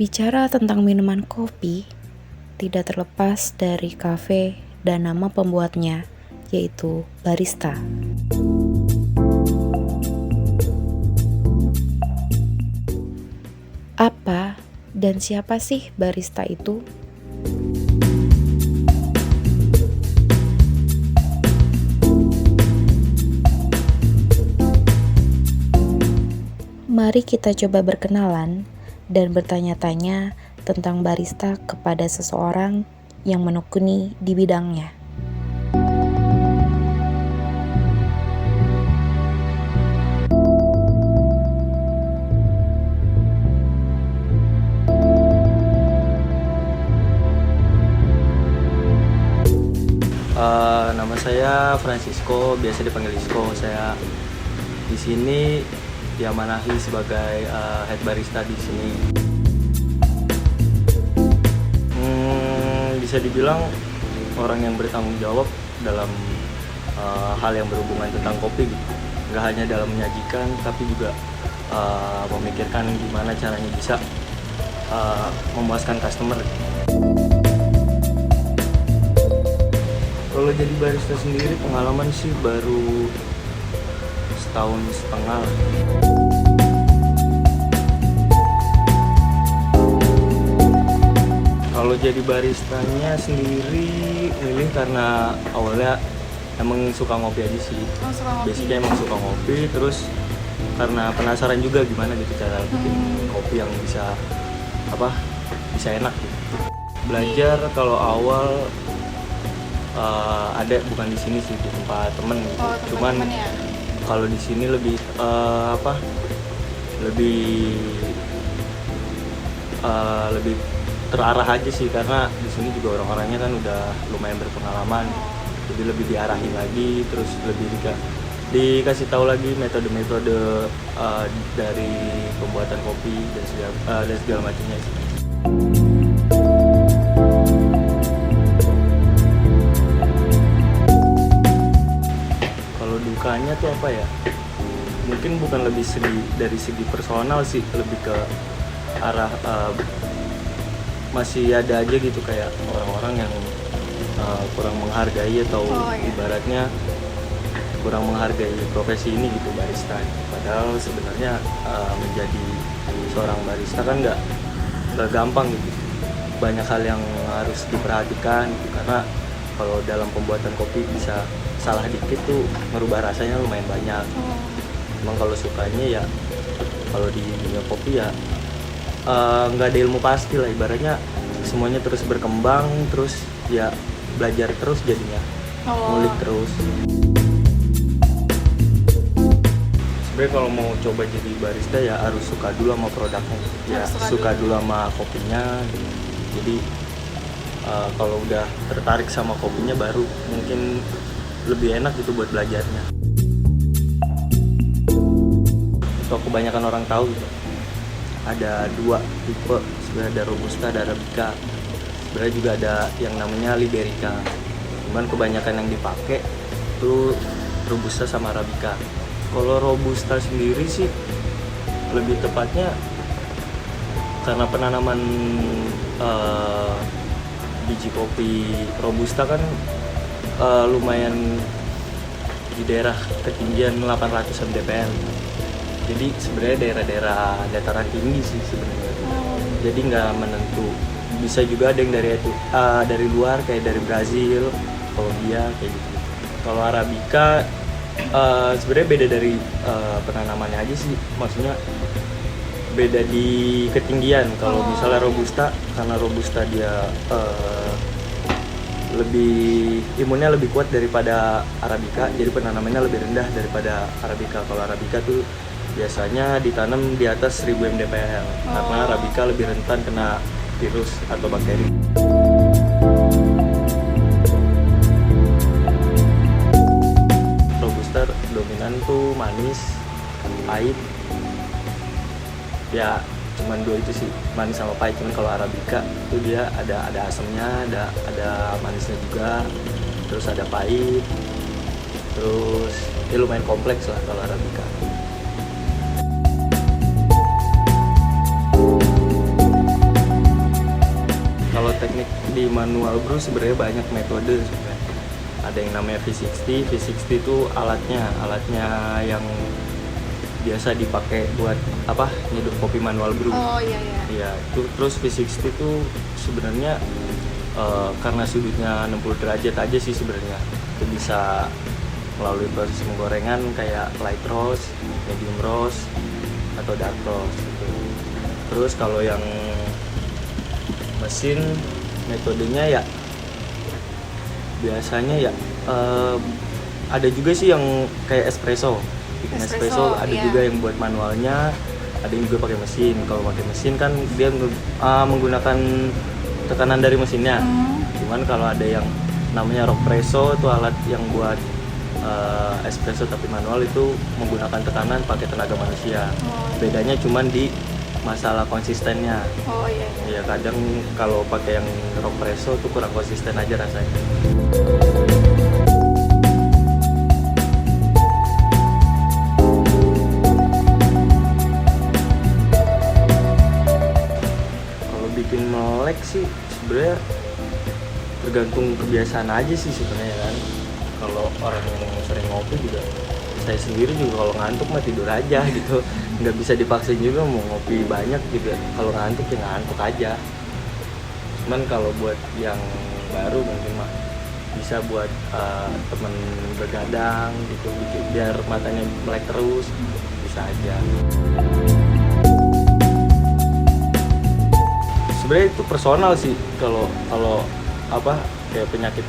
Bicara tentang minuman kopi, tidak terlepas dari kafe dan nama pembuatnya, yaitu barista. Apa dan siapa sih barista itu? Mari kita coba berkenalan dan bertanya-tanya tentang barista kepada seseorang yang menekuni di bidangnya. Nama saya Francisco, biasa dipanggil Isco. Saya di sini diamanahi sebagai head barista di sini. Bisa dibilang orang yang bertanggung jawab dalam hal yang berhubungan tentang kopi gitu. Nggak hanya dalam menyajikan, tapi juga memikirkan gimana caranya bisa memuaskan customer. Kalau jadi barista sendiri pengalaman sih baru setahun setengah. Kalau jadi baristanya sendiri milih karena awalnya emang suka ngopi aja sih. Basicnya emang suka ngopi, terus karena penasaran juga gimana gitu cara bikin kopi yang bisa enak gitu. Belajar kalau awal ada bukan di sini sih, di tempat temen gitu. Cuman ya? Kalau di sini lebih lebih terarah aja sih, karena di sini juga orang-orangnya kan udah lumayan berpengalaman. Jadi lebih diarahin lagi, terus lebih dikasih tahu lagi metode-metode dari pembuatan kopi dan segala macamnya sih. Dukanya tuh apa ya? Mungkin bukan lebih dari segi personal sih, lebih ke arah masih ada aja gitu kayak orang-orang yang kurang menghargai atau ibaratnya kurang menghargai profesi ini gitu, barista. Padahal sebenarnya menjadi seorang barista kan nggak gampang gitu. Banyak hal yang harus diperhatikan gitu, karena kalau dalam pembuatan kopi bisa salah dikit tuh merubah rasanya lumayan banyak. Emang kalau sukanya ya kalau di dunia kopi ya nggak ada ilmu pasti lah, ibaratnya semuanya terus berkembang, terus ya belajar terus jadinya, ngulik terus. Sebenarnya kalau mau coba jadi barista ya harus suka dulu sama produknya, ya suka dulu sama kopinya gitu. Jadi kalau udah tertarik sama kopinya baru mungkin lebih enak gitu buat belajarnya. Atau kebanyakan orang tahu gitu, ada dua tipe sebenarnya, ada Robusta, ada Arabica. Sebenarnya juga ada yang namanya Liberica. Cuman kebanyakan yang dipakai itu Robusta sama Arabica. Kalau Robusta sendiri sih lebih tepatnya karena penanaman biji kopi Robusta kan lumayan di daerah ketinggian 800 mdpl. Jadi sebenarnya daerah-daerah dataran tinggi sih sebenarnya. Jadi nggak menentu. Bisa juga ada yang dari luar kayak dari Brazil, Kolombia kayak gitu. Kalau Arabica sebenarnya beda dari penanamannya aja sih. Maksudnya beda di ketinggian. Kalau misalnya Robusta, karena Robusta dia imunnya lebih kuat daripada Arabica, jadi penanamannya lebih rendah daripada Arabica. Kalau Arabica tuh biasanya ditanam di atas 1000 mdpl, karena Arabica lebih rentan kena virus atau bakteri. Robusta dominan tuh manis, pahit. Ya cuman dua itu sih, manis sama pahit. Cuman kalau Arabica itu dia ada asamnya, ada manisnya juga, terus ada pahit, terus dia lumayan kompleks lah kalau Arabica. teknik di manual brew sebenarnya banyak metode sebenarnya. Ada yang namanya V60. V60 itu alatnya yang biasa dipakai buat nyeduh kopi manual brew. Oh iya. Iya, itu terus V60 itu sebenarnya karena sudutnya 60 derajat aja sih sebenarnya. Itu bisa melalui proses penggorengan kayak light roast, medium roast, atau dark roast gitu. Terus kalau yang mesin metodenya ya biasanya ya ada juga sih yang kayak espresso. Bikin espresso ada juga yang buat manualnya, ada yang juga pakai mesin. Kalau pakai mesin kan dia menggunakan tekanan dari mesinnya. Cuman kalau ada yang namanya rockpresso itu alat yang buat espresso tapi manual, itu menggunakan tekanan pakai tenaga manusia. Bedanya cuman di masalah konsistennya. Oh iya. Ya kadang kalau pakai yang rockpresso tuh kurang konsisten aja rasanya. Kalau bikin melek sih sebenarnya tergantung kebiasaan aja sih sebenarnya kan. Kalau orang yang sering ngopi juga, saya sendiri juga kalau ngantuk mah tidur aja gitu, nggak bisa dipaksain juga mau ngopi banyak juga. Kalau ngantuk ya ngantuk aja. Cuman kalau buat yang baru mungkin mah bisa buat temen begadang gitu, biar matanya melek terus, bisa aja. Sebenarnya itu personal sih, kalau kayak penyakit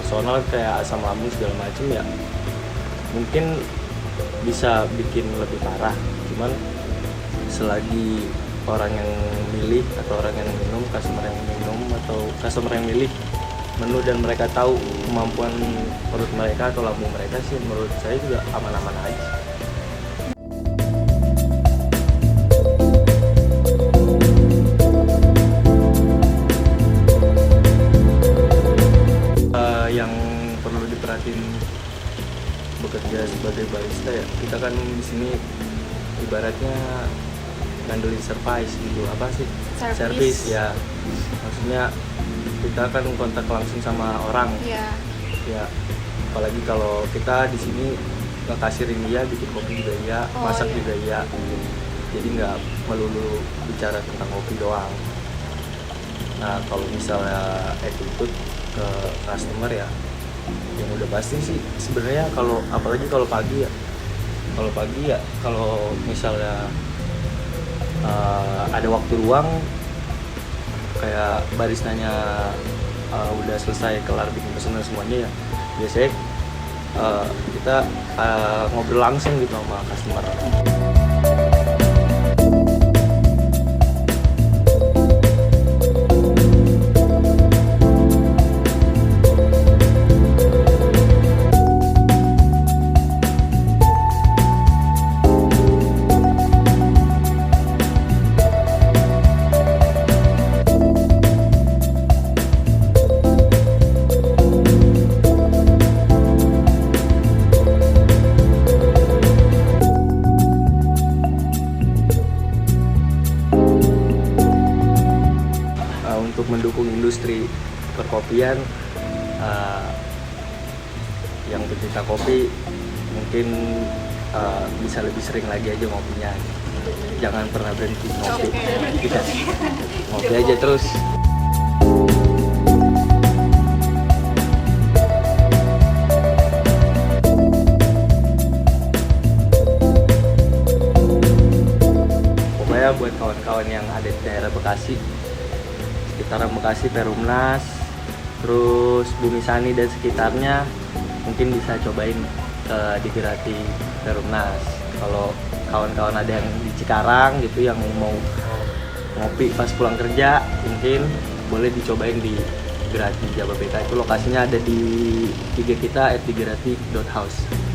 personal kayak asam lambung segala macem ya mungkin bisa bikin lebih parah. Cuman selagi orang yang milih atau orang yang minum, customer yang milih menu dan mereka tahu kemampuan perut mereka atau lambung mereka sih, menurut saya juga aman-aman aja. Yang perlu diperhatiin bekerja sebagai barista ya, kita kan di sini ibaratnya ngandelin service gitu, service ya, maksudnya kita kan kontak langsung sama orang. Ya apalagi kalau kita di sini ngekasirin dia, bikin kopi juga ya, masak juga ya, jadi nggak melulu bicara tentang kopi doang. Nah kalau misalnya attitude ke customer ya, yang udah pasti sih sebenarnya kalau apalagi kalau pagi ya, kalau misalnya ada waktu luang kayak baristanya udah selesai kelar bikin pesanan semuanya ya, biasanya kita ngobrol langsung gitu sama customer. Untuk mendukung industri perkopian yang pencinta kopi mungkin bisa lebih sering lagi aja ngopinya, jangan pernah berhenti ngopi. Ngopi aja terus. Pokoknya buat kawan-kawan yang ada di daerah Bekasi, sekitaran Bekasi, Perumnas, terus Bumi Sani dan sekitarnya, mungkin bisa cobain di Gerati Perumnas. Kalau kawan-kawan ada yang di Cikarang gitu yang mau ngopi pas pulang kerja, mungkin boleh dicobain di Gerati Jababeka. Itu lokasinya ada di IG kita @digerati.house.